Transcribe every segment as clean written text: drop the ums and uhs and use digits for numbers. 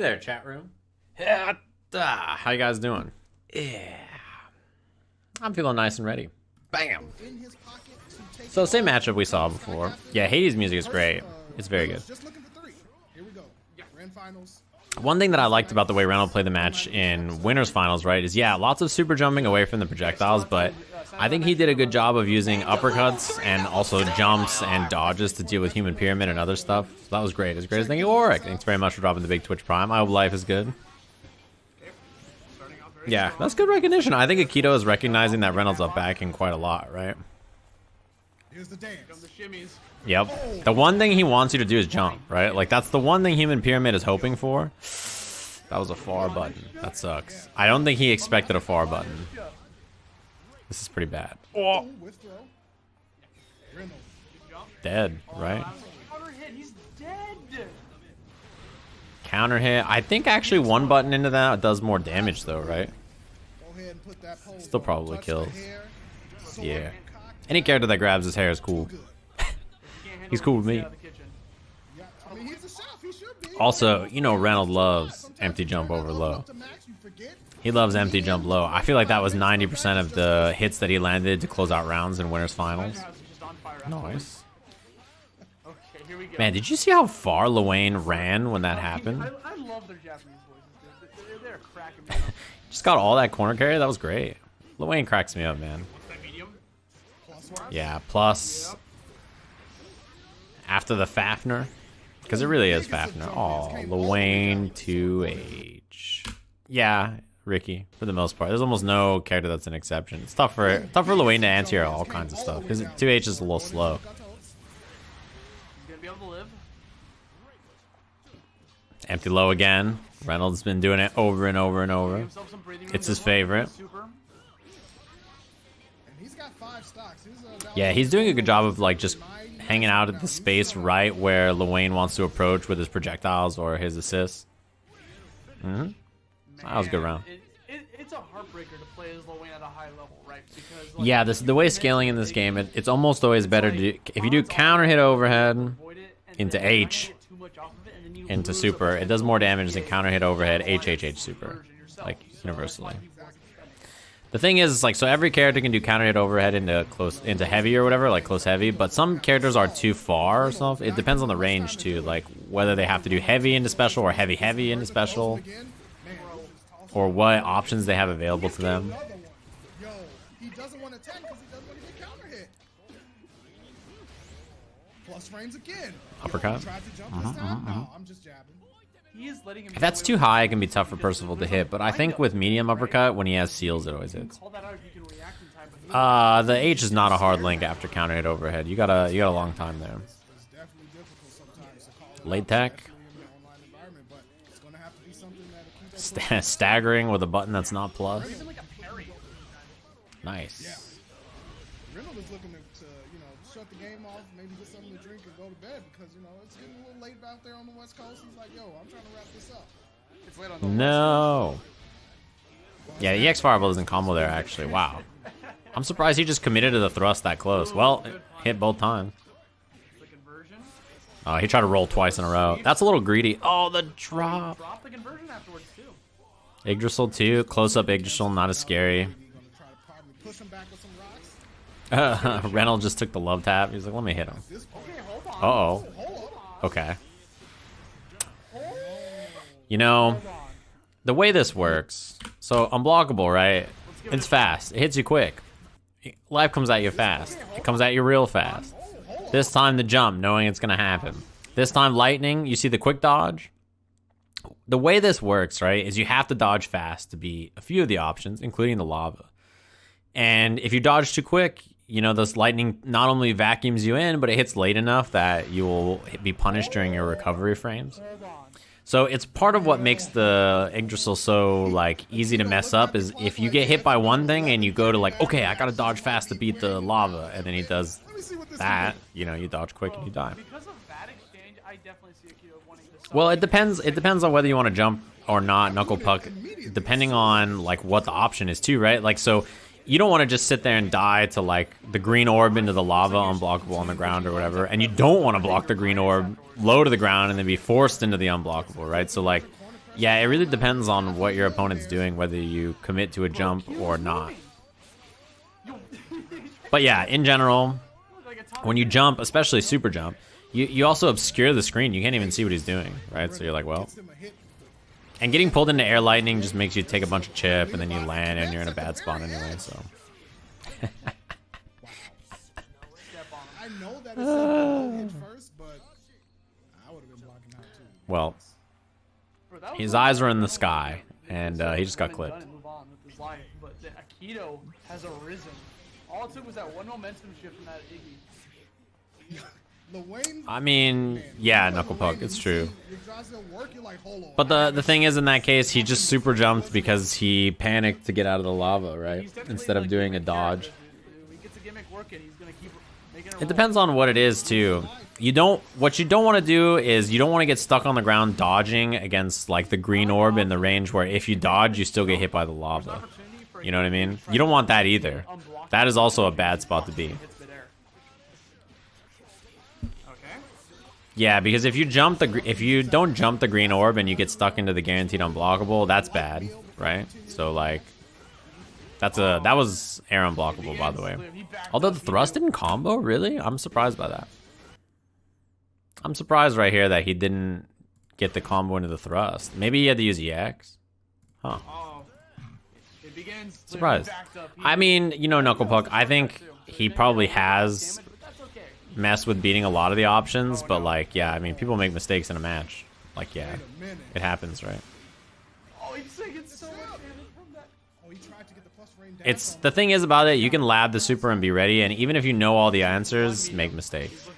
there, chat room. How you guys doing? Yeah. I'm feeling nice and ready. Bam. So same matchup we saw before. Yeah, Hades' music is great. It's very good. One thing that I liked about the way Reynald played the match in winners finals, right, is yeah, lots of super jumping away from the projectiles, but I think he did a good job of using uppercuts and also jumps and dodges to deal with human pyramid and other stuff. So that was great. As great as thank you, Warwick. Thanks very much for dropping the big Twitch Prime. I hope life is good. Yeah, that's good recognition. I think Akito is recognizing that Reynolds up backing quite a lot, right? Here's the dance. Yep. The one thing he wants you to do is jump, right? Like, that's the one thing Human Pyramid is hoping for. That was a far button. That sucks. I don't think he expected a far button. This is pretty bad. Oh. Dead, right? Counter hit. I think actually one button into that does more damage though, right? Still probably kills. Yeah. Any character that grabs his hair is cool. He's cool with me. Also, you know Reynald loves empty jump over low. He loves empty jump low. I feel like that was 90% of the hits that he landed to close out rounds in winners finals. Nice. Man, did you see how far Lowain ran when that happened? I love their Japanese voices. They're cracking me up. Just got all that corner carry. That was great. Lowain cracks me up, man. Yeah, plus after the Fafner, because it really is Fafner. Oh, Lowain 2H. Yeah, Ricky for the most part. There's almost no character that's an exception. It's tough for Lowain to answer all kinds of stuff because 2H is a little slow. Empty low again. Reynolds been doing it over and over and over. It's his favorite. Yeah, he's doing a good job of like just hanging out at the space right where Lowain wants to approach with his projectiles or his assists. That was a good round. It's a heartbreaker to play as Lowain at a high level, right? Because, like, yeah, the way scaling in this game, it's almost always better to do, if you do counter hit overhead into H, into super, it does more damage than counter hit overhead HHH super, like universally. The thing is, like, so every character can do counter hit overhead into heavy or whatever, like close heavy, but some characters are too far or something. It depends on the range too, like whether they have to do heavy into special or heavy into special, or what options they have available to them. Uppercut. If that's too high, it can be tough for Percival to hit, but I think with medium uppercut, when he has seals, it always hits. The H is not a hard link after counter hit overhead. You got a long time there. Late tech. Staggering with a button that's not plus. Nice. Reynald is looking to shut the game off, maybe get something to drink and go to bed because, it's getting a little late out there on the West Coast. He's like, yo, I'm trying to wrap this up. It's late on the No. Yeah, the EX Fireball doesn't combo there, actually. Wow. I'm surprised he just committed to the thrust that close. Well, it hit both times. Oh, he tried to roll twice in a row. That's a little greedy. Oh, the drop. Drop the conversion afterwards, too. Yggdrasil, too. Close-up Yggdrasil, not as scary. Reynald just took the love tap. He's like, let me hit him. Uh-oh. Okay. The way this works, so unblockable, right? It's fast. It hits you quick. Life comes at you fast. It comes at you real fast. This time the jump, knowing it's going to happen. This time lightning, you see the quick dodge? The way this works, right, is you have to dodge fast to beat a few of the options, including the lava. And if you dodge too quick, this lightning not only vacuums you in, but it hits late enough that you will be punished during your recovery frames. So it's part of what makes the Yggdrasil so, like, easy to mess up is if you get hit by one thing and you go to, like, okay, I gotta dodge fast to beat the lava, and then he does that, you dodge quick and you die. Because of that exchange, I definitely see Akito wanting to... Well, it depends on whether you want to jump or not, knuckle puck, depending on, like, what the option is, too, right? Like, so... You don't want to just sit there and die to, like, the green orb into the lava, unblockable on the ground or whatever. And you don't want to block the green orb low to the ground and then be forced into the unblockable, right? So, like, Yeah, it really depends on what your opponent's doing, whether you commit to a jump or not. But yeah, in general, when you jump, especially super jump, you also obscure the screen. You can't even see what he's doing, right? So you're like, well. And getting pulled into air lightning just makes you take a bunch of chip, and then you land, and you're in a bad spot anyway, so. I know that it's a hit first, but I would have been blocking out too. Well, his eyes were in the sky, and he just got clipped. But the Akito has arisen. All it took was that one momentum shift from that Iggy. Lowain, I mean, yeah, Knuckle Puck, it's true. Like, but the thing is, in that case, he just super jumped because he panicked to get out of the lava, right? Instead of doing a dodge. It depends on what it is too. What you don't want to do is you don't want to get stuck on the ground dodging against like the green orb in the range where if you dodge, you still get hit by the lava. You know what I mean? You don't want that either. That is also a bad spot to be. Yeah, because if you don't jump the green orb and you get stuck into the guaranteed unblockable, that's bad, right? So like, that was air unblockable, by the way. Although the thrust didn't combo, really? I'm surprised by that. I'm surprised right here that he didn't get the combo into the thrust. Maybe he had to use EX. Huh. Surprised. I mean, you know, Knuckle Puck, I think he probably has messed with beating a lot of the options, but like, yeah, I mean, people make mistakes in a match. Like, yeah, it happens, right? It's the thing is about it, you can lab the super and be ready, and even if you know all the answers, make mistakes.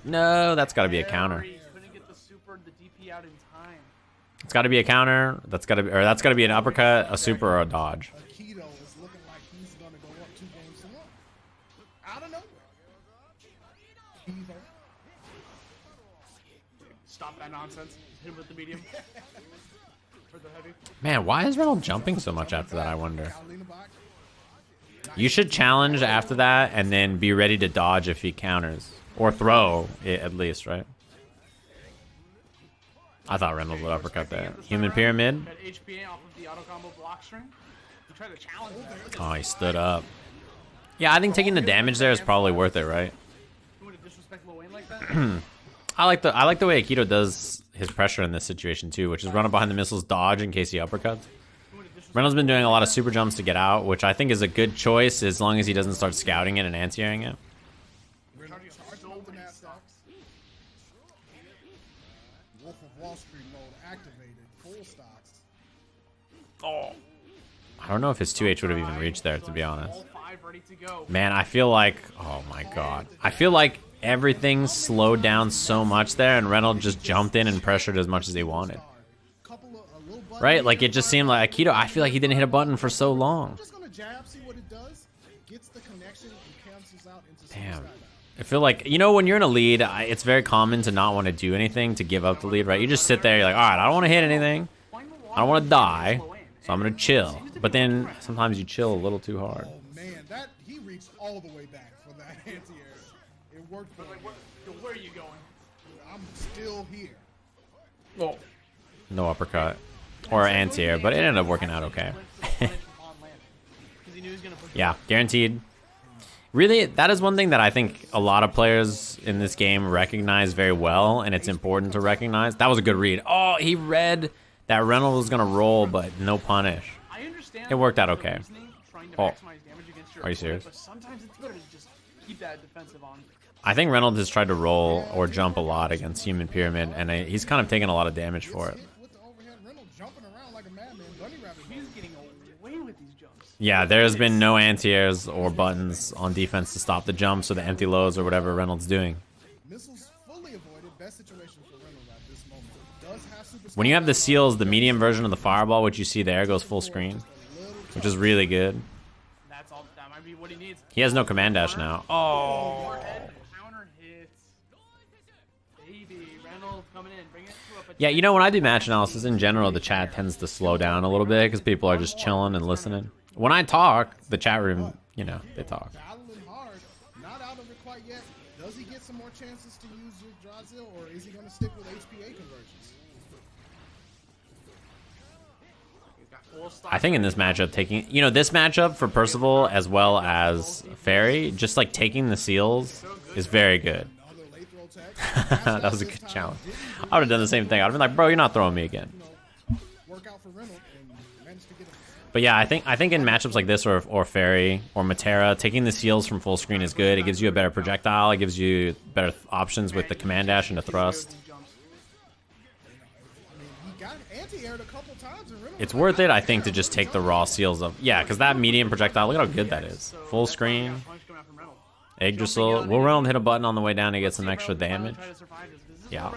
No, that's got to be a counter. It's got to be a counter. That's got to be an uppercut, a super, or a dodge. Akito is looking like he's gonna go up 2 games to 1. Out of nowhere. Stop that nonsense. Hit him with the medium. For the heavy. Man, why is Reynald jumping so much after that, I wonder? You should challenge after that and then be ready to dodge if he counters. Or throw, at least, right? I thought Reynald would uppercut that. Human Pyramid. Oh, he stood up. Yeah, I think taking the damage there is probably worth it, right? I like the way Akito does his pressure in this situation too, which is run up behind the missiles, dodge in case he uppercuts. Reynolds been doing a lot of super jumps to get out, which I think is a good choice as long as he doesn't start scouting it and anti-airing it. Wolf of Wall Street mode activated, full stocks. Oh. I don't know if his 2H would have even reached there, to be honest. Man, I feel like, oh my god. I feel like everything slowed down so much there, and Reynolds just jumped in and pressured as much as he wanted. Right? Like, it just seemed like Akito, I feel like he didn't hit a button for so long. Damn. I feel like, you know, when you're in a lead, it's very common to not want to do anything, to give up the lead, right? You just sit there, you're like, alright, I don't want to hit anything. I don't want to die, so I'm going to chill. But then, sometimes you chill a little too hard. Oh man, he reached all the way back for that anti-air. It worked for him. Where are you going? I'm still here. Oh. No uppercut. Or anti-air, but it ended up working out okay. Yeah, guaranteed. Really, that is one thing that I think a lot of players in this game recognize very well, and it's important to recognize. That was a good read. Oh, he read that Reynolds was going to roll, but no punish. It worked out okay. Oh, are you serious? I think Reynolds has tried to roll or jump a lot against Human Pyramid, and he's kind of taken a lot of damage for it. Yeah, there's been no anti-airs or buttons on defense to stop the jumps or the empty lows or whatever Reynolds doing. When you have the seals, the medium version of the fireball, which you see there, goes full screen, which is really good. He has no command dash now. Oh. Yeah, you know, when I do match analysis, in general, the chat tends to slow down a little bit because people are just chilling and listening. When I talk, the chat room, you know, they talk. Not out of it quite yet. Does he get some more chances to use your Brazil, or is he going to stick with HPA conversions? I think in this matchup, taking, you know, this matchup for Percival as well as Fairy, just like taking the seals is very good. That was a good challenge. I would have done the same thing. I would have been like, bro, you're not throwing me again. But yeah, I think in matchups like this or Fairy or Matera, taking the seals from full screen is good. It gives you a better projectile. It gives you better options with the command dash and the thrust. It's worth it, I think, to just take the raw seals of... Yeah, because that medium projectile, look at how good that is. Full screen. Yggdrasil. Will Reynald hit a button on the way down to get some extra damage? Yeah.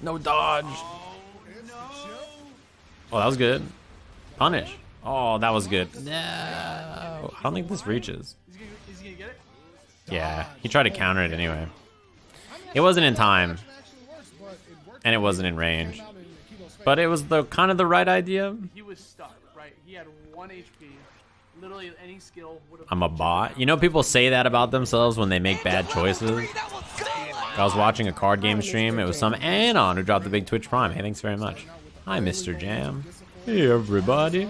No dodge. Oh, that was good. Punish. Oh, that was good. No. I don't think this reaches. Yeah, he tried to counter it anyway. It wasn't in time. And it wasn't in range. But it was the kind of the right idea. He was stuck, right? He had 1 HP. Literally any skill would have... I'm a bot. You know, people say that about themselves when they make bad choices. I was watching a card game stream. It was some Anon who dropped the big Twitch Prime. Hey, thanks very much. Hi, Mr. Jam. Hey, everybody.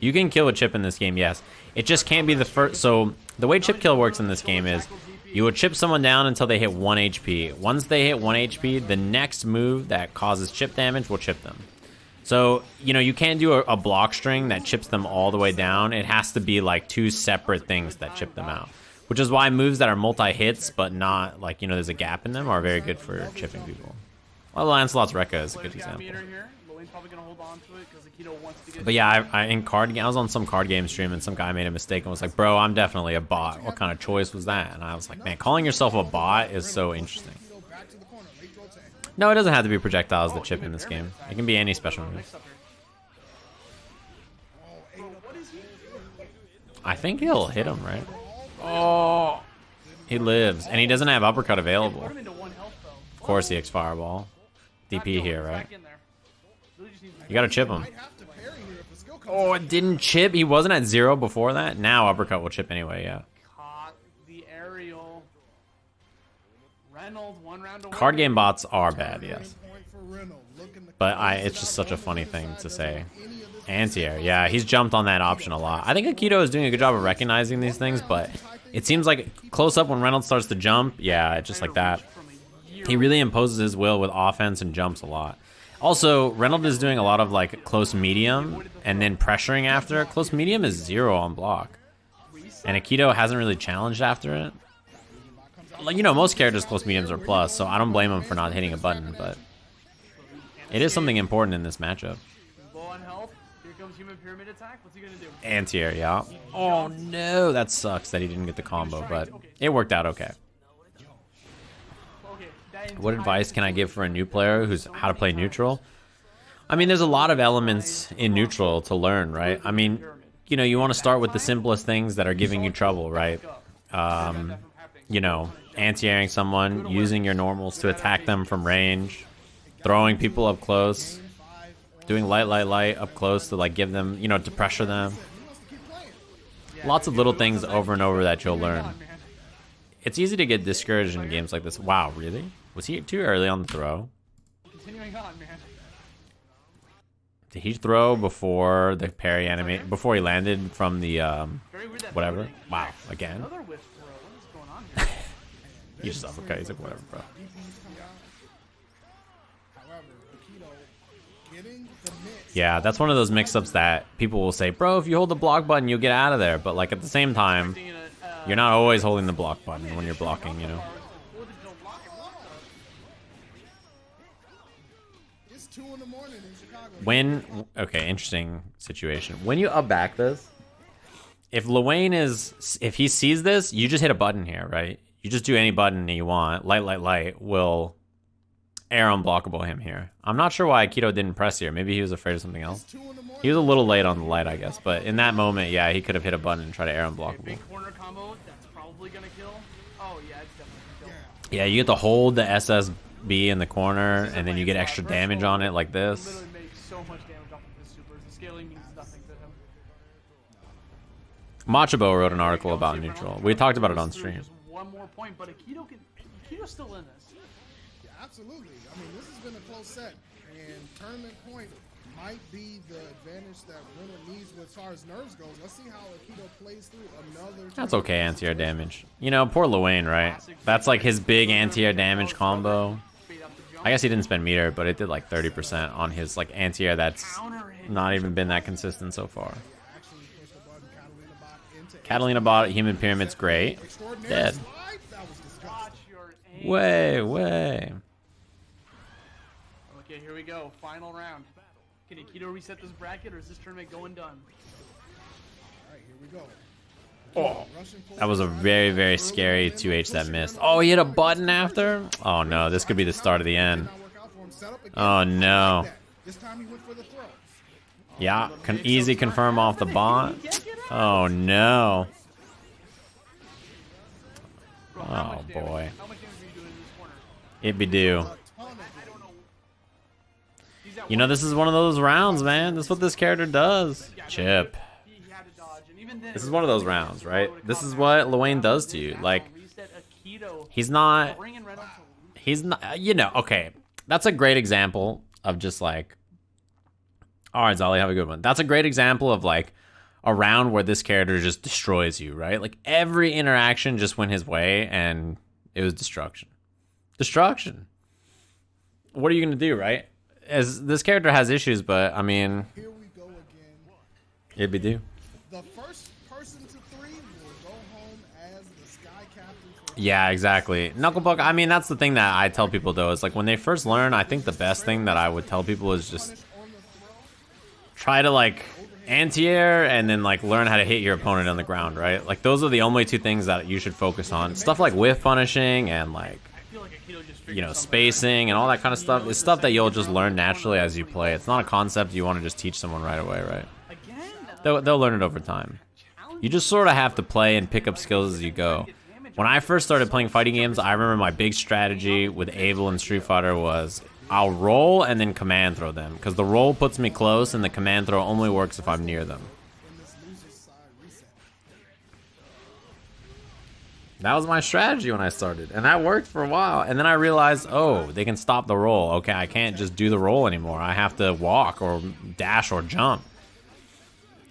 You can kill a chip in this game, yes. It just can't be the first... So, the way chip kill works in this game is you will chip someone down until they hit 1 HP. Once they hit 1 HP, the next move that causes chip damage will chip them. So, you know, you can't do a block string that chips them all the way down. It has to be like 2 separate things that chip them out. Which is why moves that are multi-hits, but not, like, you know, there's a gap in them, are very good for chipping people. Well, Lancelot's Rekka is a good example. But yeah, I was on some card game stream and some guy made a mistake and was like, bro, I'm definitely a bot. What kind of choice was that? And I was like, man, calling yourself a bot is so interesting. No, it doesn't have to be projectiles that chip in this game. It can be any special move. I think he'll hit him, right? Oh, he lives. And he doesn't have uppercut available. Of course, the X Fireball. DP here, right? You gotta chip him. Oh, it didn't chip. He wasn't at 0 before that. Now uppercut will chip anyway, yeah. Caught the aerial. Reynald, 1 round away. Card game bots are bad, yes. But it's just such a funny thing to say. Anti-air, yeah, he's jumped on that option a lot. I think Akito is doing a good job of recognizing these things, but it seems like close up when Reynolds starts to jump, yeah, it's just like that. He really imposes his will with offense and jumps a lot. Also, Reynolds is doing a lot of like close medium and then pressuring after. Close medium is 0 on block. And Akito hasn't really challenged after it. Like, you know, most characters close mediums are plus, so I don't blame him for not hitting a button, but it is something important in this matchup. Anti-air, yeah. Oh no, that sucks that he didn't get the combo, but it worked out okay. What advice can I give for a new player who's how to play neutral? I mean, there's a lot of elements in neutral to learn, right? I mean, you know, you want to start with the simplest things that are giving you trouble, right? You know, anti-airing someone, using your normals to attack them from range, throwing people up close, doing light up close to like give them, you know, to pressure them. Lots of little things over and over that you'll learn. It's easy to get discouraged in games like this. Wow, really? Was he too early on the throw? Continuing on, man. Did he throw before the parry animate, before he landed from the whatever? Wow, again? He just uppercut, he's like, whatever, bro. Yeah, that's one of those mix-ups that people will say, bro, if you hold the block button, you'll get out of there. But like at the same time, you're not always holding the block button when you're blocking, you know? When, okay, interesting situation. When you up back this, if Lowain if he sees this, you just hit a button here, right? You just do any button you want. Light will air unblockable him here. I'm not sure why Akito didn't press here. Maybe he was afraid of something else. He was a little late on the light, I guess. But in that moment, yeah, he could have hit a button and tried to air unblockable. Big corner combo, that's probably gonna kill. Oh yeah, it's definitely gonna kill. Yeah, you get to hold the SSB in the corner, and then you get extra damage on it like this. Literally makes so much damage off of his supers. The scaling means nothing to him. Machabo wrote an article about neutral. We talked about it on stream. Just one more point, but Akito's still in this. Yeah, absolutely. I mean, this has been a close set, and tournament point might be the advantage that Reynald needs as far as nerves goes. Let's see how Akito plays through another. That's okay, anti-air damage. You know, poor Lowain, right? That's like his big anti-air damage combo. I guess he didn't spend meter, but it did like 30% on his like anti-air that's not even been that consistent so far. Catalina bot, human pyramid's great. Dead. Way. Okay, here we go. Final round. Can Akito reset this bracket, or is this tournament going done? Alright, here we go. Oh, that was a very, very scary 2H that missed. Oh, he hit a button after? Oh no, this could be the start of the end. Oh no. Yeah, can easy confirm off the bot. Oh no. Oh boy. It be do. You know, this is one of those rounds, man. This is what this character does. Chip. This is one of those rounds, right? This is what Lowain does to you. Like, he's not, you know, okay. That's a great example of just like, all right, Zolly, have a good one. That's a great example of like a round where this character just destroys you, right? Like every interaction just went his way and it was destruction. Destruction. What are you going to do, right? As this character has issues, but I mean, here we go again. It'd be do. The first person to 3 will go home as the Sky Captain. Yeah, exactly. Knucklebuck, I mean, that's the thing that I tell people though, is like when they first learn, I think the best thing that I would tell people is just try to like anti-air and then like learn how to hit your opponent on the ground, right? Like those are the only 2 things that you should focus on. Stuff like whiff punishing and like, you know, spacing and all that kind of stuff is stuff that you'll just learn naturally as you play. It's not a concept you want to just teach someone right away, right? They'll learn it over time. You just sort of have to play and pick up skills as you go. When I first started playing fighting games, I remember my big strategy with Abel and Street Fighter was I'll roll and then command throw them, because the roll puts me close and the command throw only works if I'm near them. That was my strategy when I started, and that worked for a while. And then I realized, oh, they can stop the roll. Okay, I can't just do the roll anymore. I have to walk or dash or jump.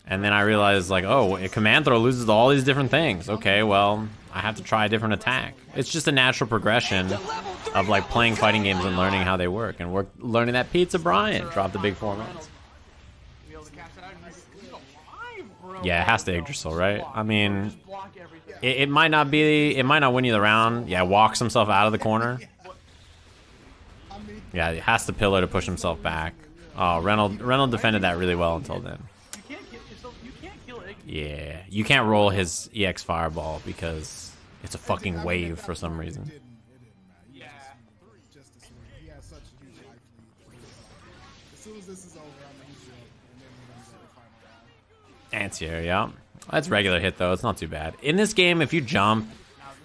And then I realized, like, oh, a command throw loses all these different things. Okay, well, I have to try a different attack. It's just a natural progression of, like, playing fighting games and learning how they work. And learning that Pizza Bryant dropped the big 4 months. Yeah, it has to Yggdrasil, right? I mean, it might not win you the round. Yeah, walks himself out of the corner. Yeah, it has to pillar to push himself back. Oh, Reynald defended that really well until then. Yeah, you can't roll his EX Fireball because it's a fucking wave for some reason. Anti-air, yeah. That's regular hit though, it's not too bad. In this game, if you jump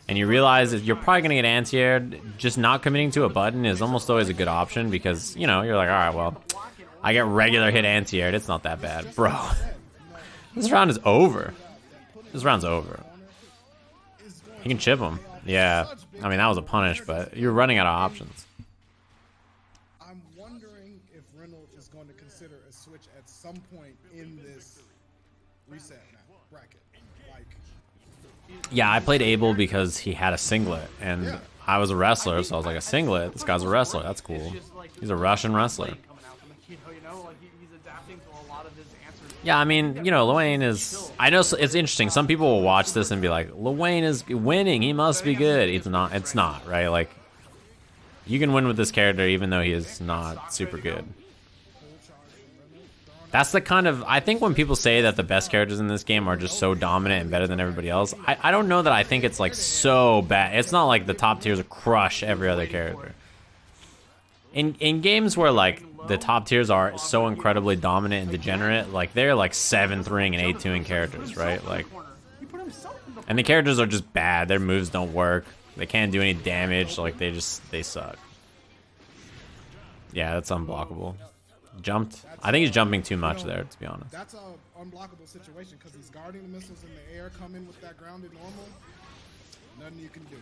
and you realize that you're probably gonna get anti-aired, just not committing to a button is almost always a good option because, you know, you're like, alright, well, I get regular hit anti-aired, it's not that bad. Bro, this round is over. This round's over. You can chip him. Yeah, I mean, that was a punish, but you're running out of options. I'm wondering if Reynald is going to consider a switch at some point in this reset bracket. Like, yeah, I played Abel because he had a singlet, and I was a wrestler, so I was like, a singlet? This guy's a wrestler, that's cool. He's a Russian wrestler. Yeah, I mean, you know, Lowain is... I know it's interesting. Some people will watch this and be like, Lowain is winning. He must be good. It's not, right? Like, you can win with this character even though he is not super good. That's the kind of... I think when people say that the best characters in this game are just so dominant and better than everybody else, I don't know that I think it's, like, so bad. It's not like the top tiers crush every other character. In games where, like, the top tiers are so incredibly dominant and degenerate, like, they're, like, 7-3ing and 8-2ing characters, right? Like, and the characters are just bad. Their moves don't work. They can't do any damage. Like, they suck. Yeah, that's unblockable. Jumped. I think he's jumping too much there, to be honest. That's an unblockable situation because he's guarding the missiles in the air, come in with that grounded normal. Nothing you can do.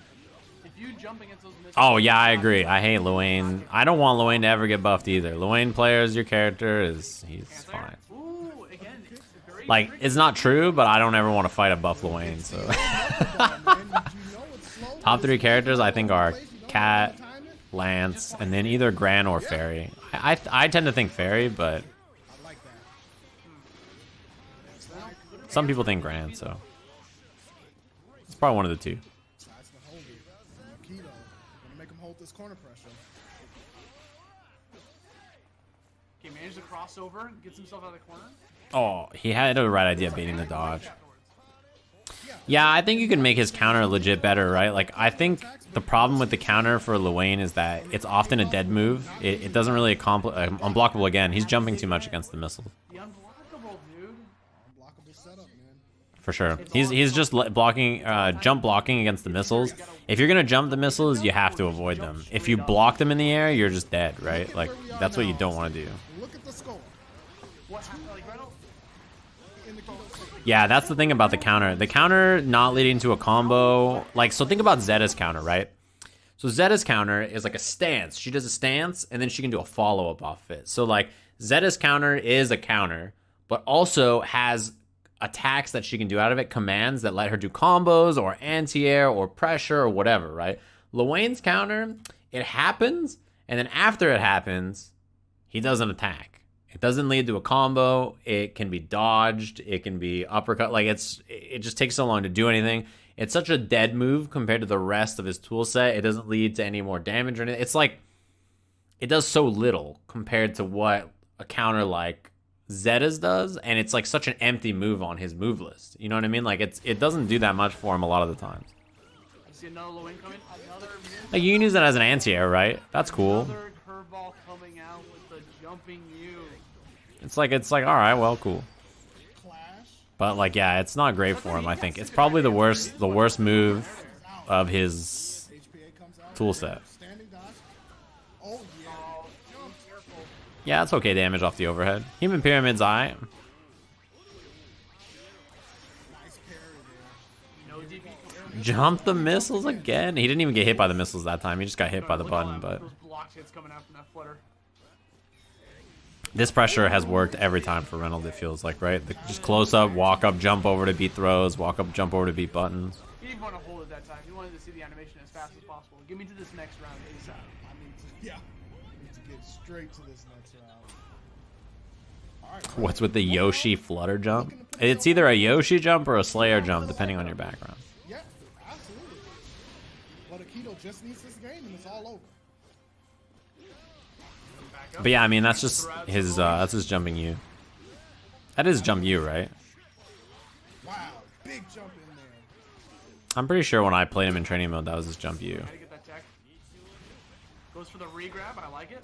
If you jump against those missiles, Oh, yeah, I agree. I hate Lowain. I don't want Lowain to ever get buffed either. Lowain players, your character he's fine. Ooh, again, very Like, it's not true, but I don't ever want to fight a buff Lowain, so. Top 3 characters I think are Cat, Lance, and then either Gran or Fairy. I tend to think Fairy, but some people think Gran, so. It's probably one of the two. This corner pressure. He managed to cross over, gets himself out of the corner. Oh, he had the right idea beating the dodge. Yeah, I think you can make his counter legit better, right? Like, I think the problem with the counter for Lowain is that it's often a dead move. It doesn't really accomplish... unblockable again. He's jumping too much against the missiles. The unblockable, dude. Unblockable setup, man. For sure. He's just blocking, jump blocking against the missiles. If you're gonna jump the missiles, you have to avoid them. If you block them in the air, you're just dead, right? Like, that's what you don't want to do. Look at the score. What happened? Like, Reynald? Yeah, that's the thing about the counter. The counter not leading to a combo. Like, so think about Zeta's counter, right? So Zeta's counter is like a stance. She does a stance, and then she can do a follow-up off it. So, like, Zeta's counter is a counter, but also has attacks that she can do out of it, commands that let her do combos or anti-air or pressure or whatever, right? Lowain's counter, it happens, and then after it happens, he doesn't attack. It doesn't lead to a combo. It can be dodged. It can be uppercut. Like, it just takes so long to do anything. It's such a dead move compared to the rest of his tool set. It doesn't lead to any more damage or anything. It's like, it does so little compared to what a counter like Zeta's does, and it's like such an empty move on his move list. You know what I mean? Like, it doesn't do that much for him a lot of the times. I see another Lowain coming. Another Like, you can use it as an anti-air, right? That's cool. Another curveball coming out with the jumping U. It's like, all right, well, cool. Clash. But like, yeah, it's not great for him. I think it's probably the worst move of his HPA comes out. tool set. Standing dodge. Oh, yeah. Yeah, that's okay damage off the overhead. Human Pyramid's eye. Nice parry there. No DP. Jump the missiles again. He didn't even get hit by the missiles that time. He just got hit by the button. But Those block hits coming out from that flutter. this pressure has worked every time for Reynald, it feels like, right? Just close up, walk up, jump over to beat throws, walk up, jump over to beat buttons. He didn't want to hold it that time. He wanted to see the animation as fast as possible. Get me to this next round ASAP. I need to get straight to this next round. All right. What's with the Yoshi flutter jump? It's either a Yoshi jump or a Slayer jump, depending on your background. Yeah, absolutely. But Akito just needs this game, and it's all over. But yeah, I mean, that's just his, that's his jumping U. That is jump U, right? Wow, big jump in there. I'm pretty sure when I played him in training mode, that was his jump U. Gotta get that tech. Goes for the re-grab. I like it.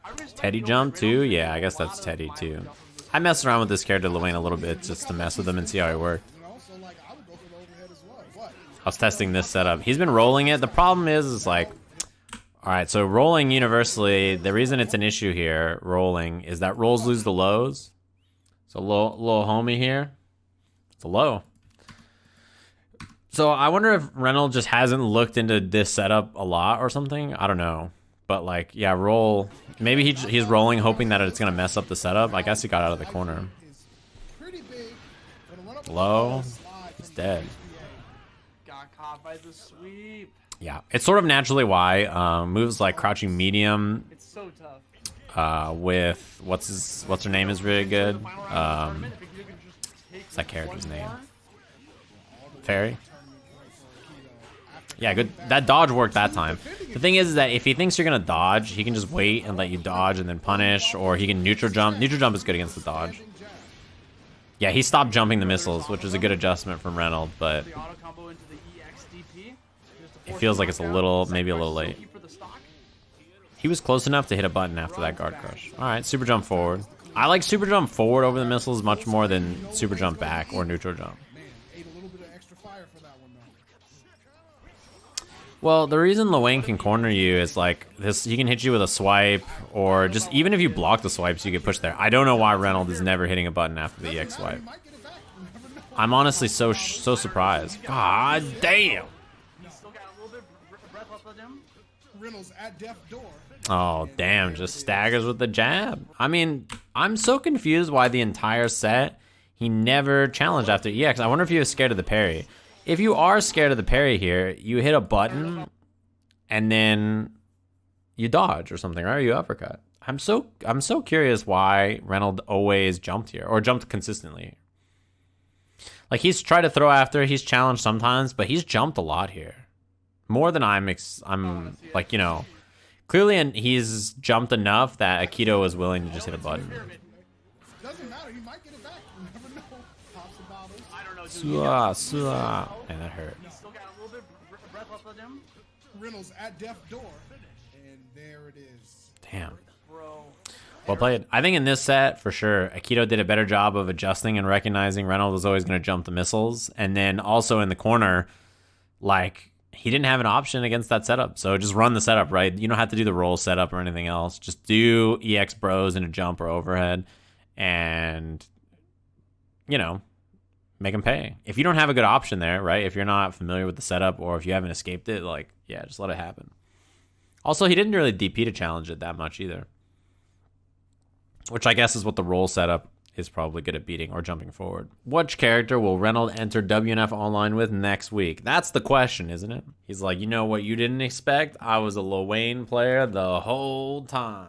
I respect Teddy the jump Reynolds too? making Yeah, I a guess lot that's of Teddy violent too. jumps in this I messed around with this character Lowain a little bit just to mess with him and see how he worked. You know, so like I would go for the overhead as well. What? I was testing this setup. He's been rolling it. The problem is like, all right, so rolling universally, the reason it's an issue here, rolling, is that rolls lose the lows. So low homie here, it's a low. So I wonder if Reynald just hasn't looked into this setup a lot or something. I don't know. But like, yeah, roll. Maybe he's rolling hoping that it's going to mess up the setup. I guess he got out of the corner. Is pretty big. Gonna run up with Low. the slide He's from dead. HPA. Got caught by the sweep. Yeah, it's sort of naturally why moves like crouching medium It's so tough. with what's her name is really good. The final round of the tournament, if you can just take What's that character's one name? more, Fairy. Yeah, good. That dodge worked that time. The thing is that if he thinks you're gonna dodge, he can just wait and let you dodge and then punish, or he can neutral jump. Neutral jump is good against the dodge. Yeah, he stopped jumping the missiles, which is a good adjustment from Reynald, but the auto combo into the EXDP. it feels like it's a little, maybe a little late. For the stock. He was close enough to hit a button after that guard crush. All right, super jump forward. I like super jump forward over the missiles much more than super jump back or neutral jump. Man, ate a little bit of extra fire for that one though. Well, the reason Lowain can corner you is like this. He can hit you with a swipe, or just even if you block the swipes, you get pushed there. I don't know why Reynald is never hitting a button after the EX swipe. You might get it back. You never know. I'm honestly so surprised. God damn. He's still got a Reynolds at death door. Oh, damn, just staggers with the jab. I mean, I'm so confused why the entire set he never challenged after EX. I wonder if he was scared of the parry. If you are scared of the parry here, you hit a button and then you dodge or something, right? Or you uppercut. I'm so curious why Reynald always jumped here or jumped consistently. Like, he's tried to throw after, he's challenged sometimes, but he's jumped a lot here. More than I'm like, you know, clearly, and he's jumped enough that Akito is willing to just hit a button. Doesn't matter. He might get it back. You never know. Pops the bottles. I don't know, dude. Man, that hurt. He's still got a little bit of breath left on him. Reynolds at death door. And there it is. Damn. Bro. Well played. I think in this set, for sure, Akito did a better job of adjusting and recognizing Reynald was always going to jump the missiles. And then also in the corner, like, he didn't have an option against that setup. So just run the setup, right? You don't have to do the roll setup or anything else. Just do EX bros in a jump or overhead and, you know, make him pay. If you don't have a good option there, right? If you're not familiar with the setup or if you haven't escaped it, like, yeah, just let it happen. Also, he didn't really DP to challenge it that much either. Which I guess is what the roll setup is probably good at beating or jumping forward. Which character will Reynald enter WNF Online with next week? That's the question, isn't it? He's like, you know what you didn't expect? I was a Lowain player the whole time.